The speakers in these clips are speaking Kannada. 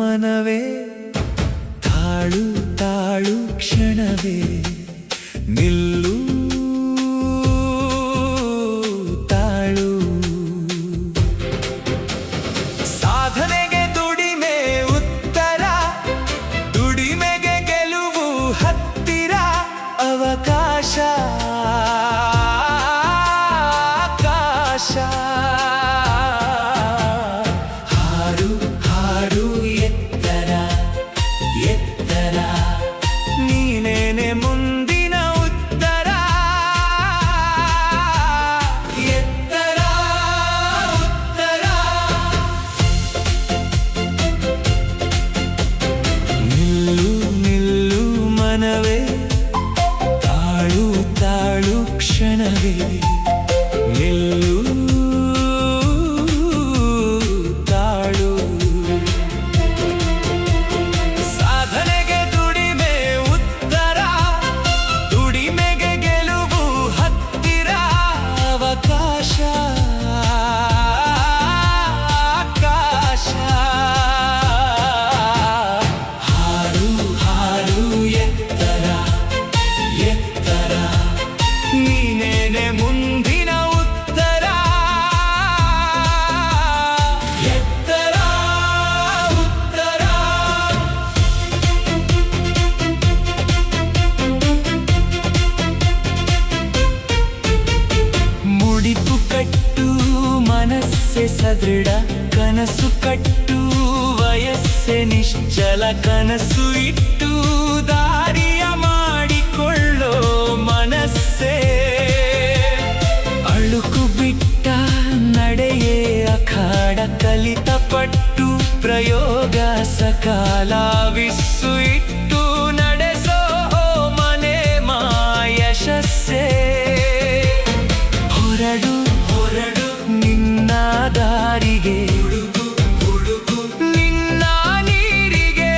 ಮನವೇ ತಾಳು ತಾಳು ಕ್ಷಣವೇ ನಿಲ್ಲು ತಾಳು ಸಾಧನೆಗೆ ದುಡಿಮೆ ಉತ್ತರ ದುಡಿಮೆಗೆ ಗೆಲುವು ಹತ್ತಿರ ಅವಕಾಶ ಆಕಾಶ ಹಾರು ಹಾರು ಎತ್ತರ ಎತ್ತರ ನೀನೇನೆ ಮುಂದಿನ ಉತ್ತರ ಎತ್ತರ ಉತ್ತರ ನಿಲ್ಲು ನಿಲ್ಲು ಮನವೇ ತಾಳು ತಾಳು ಕ್ಷಣವೇ ನಿಲ್ಲು ತಾಳು ಸಾಧನೆಗೆ ದುಡಿಮೆ ಉತ್ತರ ದುಡಿಮೆಗೆ ಗೆಲುವು ಹತ್ತಿರ ಅವಕಾಶ ಆಕಾಶ ಹಾರು ಹಾರು ಎತ್ತರ ಎತ್ತರ ನೀನೇನೆ ಮುಂದಿನ ಉತ್ತರ ಎತ್ತರ ಉತ್ತರ ಮುಡಿಪು ಕಟ್ಟು ಮನಸ್ಸೆ ಸದೃಢ ಕನಸು ಕಟ್ಟು ವಯಸ್ಸೆ ನಿಶ್ಚಲ ಕನಸು ಇಟ್ಟು ದಾರಿಯ ಮಾಡಿಕೊಳ್ಳೋ ಮನಸ್ಸೇ ಅಳುಕು ಬಿಟ್ಟ ನಡೆಯೇ ಅಖಾಡ ಕಲಿತ ಪಟ್ಟು ಪ್ರಯೋಗ ಸಕಾಲಾವಿಸ್ಸು ಇಟ್ಟು ನಡೆಸೋ ಮನೆ ಮಾಯಶಸ್ಸೇ ಹೊರಡು ಹೊರಡು ನಿನ್ನ ದಾರಿಗೆ ಹುಡುಕು ಹುಡುಕು ನಿನ್ನ ನೀರಿಗೆ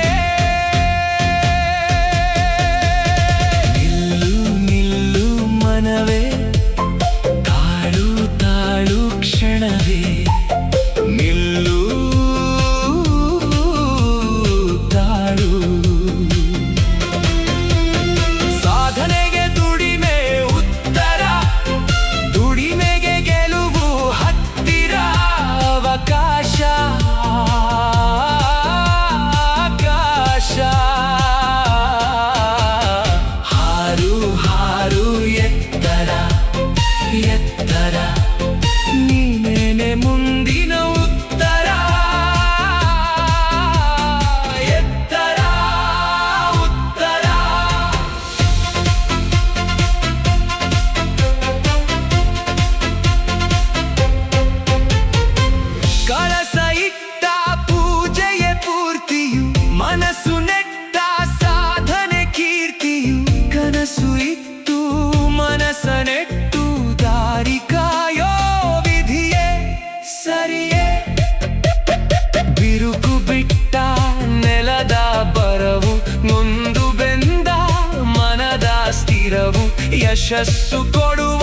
ನಿಲ್ಲು ನಿಲ್ಲು ಮನವೇ ತಾಳು ತಾಳು ಕ್ಷಣವೇ ನಿಲ್ಲು ತಾಳು ಸಾಧನೆಗೆ ದುಡಿಮೆ ಉತ್ತರ ದುಡಿಮೆಗೆ ಗೆಲುವು ಹತ್ತಿರ ಅವಕಾಶ ಆಕಾಶ ಹಾರು ಹಾರು ಎತ್ತರ ಎತ್ತರ ನೀನೇನೆ ಮುಂದಿನ ಉತ್ತರ ಎತ್ತರ ಉತ್ತರ ಕಳಸ ಇಟ್ಟ ಪೂಜೆಯ ಪೂರ್ತಿಯು ಮನಸ್ಸು ನೆಟ್ಟ ಸಾಧನೆ ಕೀರ್ತಿಯು ಕನಸು ಇಟ್ಟು ಮನಸ್ಸ ನೆಟ್ಟು ದಾರಿ ಕಾಯೋ ವಿಧಿಯೇ ಸರಿಯೇ ಬಿರುಕು ಬಿಟ್ಟ ನೆಲದ ಬರವು ನೊಂದು ಬೆಂದ ಮನದ ಸ್ಥಿರವು ಯಶಸ್ಸು ಕೊಡುವ